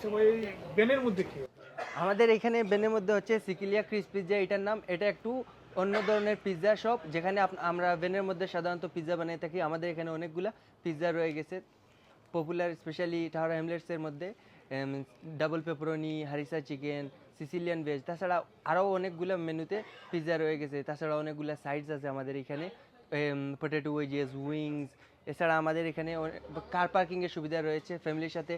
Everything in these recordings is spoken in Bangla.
আচ্ছা ভাই, এই বেনের মধ্যে কি? আমাদের এখানে বেনের মধ্যে হচ্ছে সিকিলিয়া ক্রিস পিৎজা এটার নাম। এটা একটু অন্য ধরনের পিৎজা শপ, যেখানে আমরা বেনের মধ্যে সাধারণত পিৎজা বানিয়ে থাকি। আমাদের এখানে অনেকগুলা পিৎজা রয়ে গেছে পপুলার, স্পেশালি টাওয়ার হ্যামলেটসের মধ্যে double pepperoni, harissa chicken, Sicilian veg, তাছাড়া আরও অনেকগুলো মেনুতে পিৎজা রয়ে গেছে। তাছাড়া অনেকগুলো সাইডস আছে আমাদের এখানে, পটেটো ওয়েজেস, উইংস। এছাড়া আমাদের এখানে কার পার্কিংয়ের সুবিধা রয়েছে। ফ্যামিলির সাথে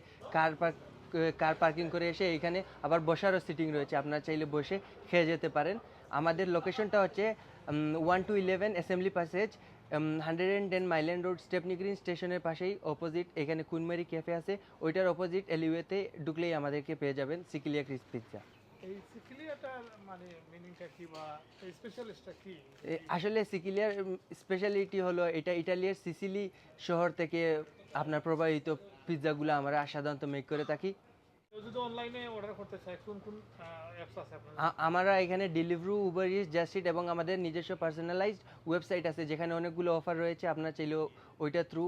কার পার্কিং করে এসে এখানে আবার বসারও সিটিং রয়েছে, আপনারা চাইলে বসে খেয়ে যেতে পারেন। আমাদের লোকেশনটা হচ্ছে 1-11 assembly passage, 110 Mile End road, Stepney green স্টেশনের পাশেই অপোজিট এখানে কুইনমেরি ক্যাফে আছে, ওইটার অপোজিট এলিওয়েতে ঢুকলেই আমাদেরকে পেয়ে যাবেন সিকিলিয়া ক্রিস পিৎজা। এই সিকিলিয়াটার মানে মিনিংটা কি বা এই স্পেশালিস্টটা কি? আসলে সিকিলিয়ার স্পেশালিটি হলো এটা ইটালিয়ার সিসিলি শহর থেকে আপনার প্রবাহিত পিৎজাগুলো আমরা সাধারণত মেক করে থাকি। কেউ যদি অনলাইনে অর্ডার করতে চায় কোন কোন অ্যাপস আছে আপনার? আমরা এখানে delivery, Uber it's, just it এবং আমাদের নিজস্ব পার্সোনালাইজড ওয়েবসাইট আছে, যেখানে অনেকগুলো অফার রয়েছে। আপনার চাইলেও ওইটা থ্রু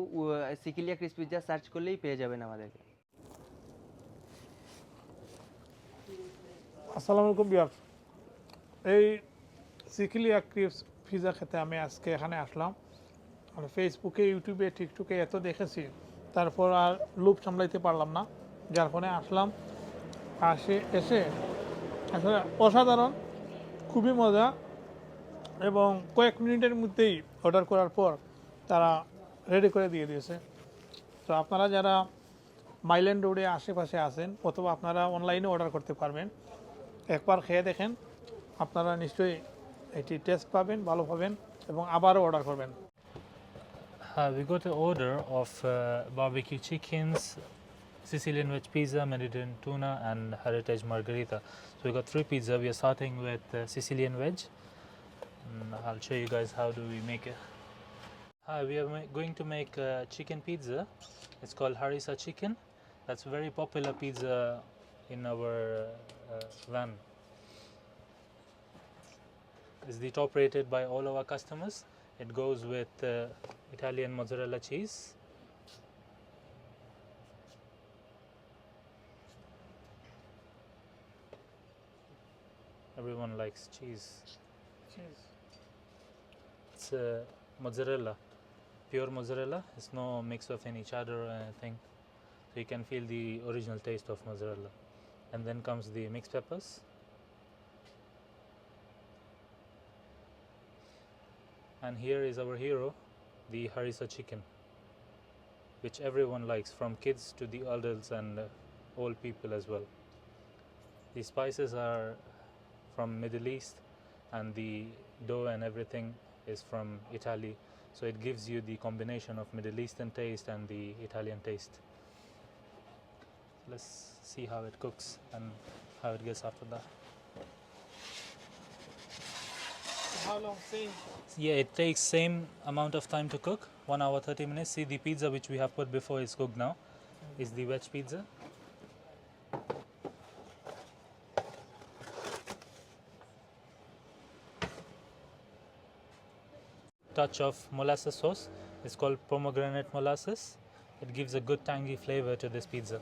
সিকিলিয়া ক্রিস পিৎজা সার্চ করলেই পেয়ে যাবেন আমাদেরকে। আসসালামু আলাইকুম বিয়ার, এই সিকিলিয়া ক্রিপস পিজা খেতে আমি আজকে এখানে আসলাম। আর ফেসবুকে, ইউটিউবে, টিকটকে এত দেখেছি, তারপর আর লোভ সামলাইতে পারলাম না, যার ফলে আসলাম। এসে আসলে অসাধারণ, খুবই মজা, এবং কয়েক মিনিটের মধ্যেই অর্ডার করার পর তারা রেডি করে দিয়ে দিয়েছে। তো আপনারা যারা মাইল্যান্ড রোডে আশেপাশে আছেন, অথবা আপনারা অনলাইনে অর্ডার করতে পারবেন, একবার খেয়ে দেখেন, আপনারা নিশ্চয়ই এটি টেস্ট পাবেন, ভালো পাবেন এবং আবারও অর্ডার করবেন। We got an order of barbecue chickens, Sicilian veg pizza, Mediterranean tuna, and heritage margarita. So we got 3 pizza. We are starting with Sicilian veg. I'll show you guys how do we make it. Hi, we are going to make chicken pizza. It's called harissa chicken. That's a very popular pizza in our van. It's the top rated by all our customers. It goes with Italian mozzarella cheese, everyone likes cheese. It's mozzarella, pure mozzarella. It's no mix of any cheddar or anything, so you can feel the original taste of mozzarella. And then comes the mixed peppers, and here is our hero, the harissa chicken, which everyone likes, from kids to the adults and old people as well. The spices are from Middle East, and the dough and everything is from Italy, so it gives you the combination of Middle Eastern taste and the Italian taste. Let's see how it cooks and how it gets after that. How long? Same. Yeah, it takes same amount of time to cook, 1 hour 30 minutes. See, the pizza which we have put before is cooked now, is the veg pizza. Touch of molasses sauce. It's called pomegranate molasses. It gives a good tangy flavor to this pizza.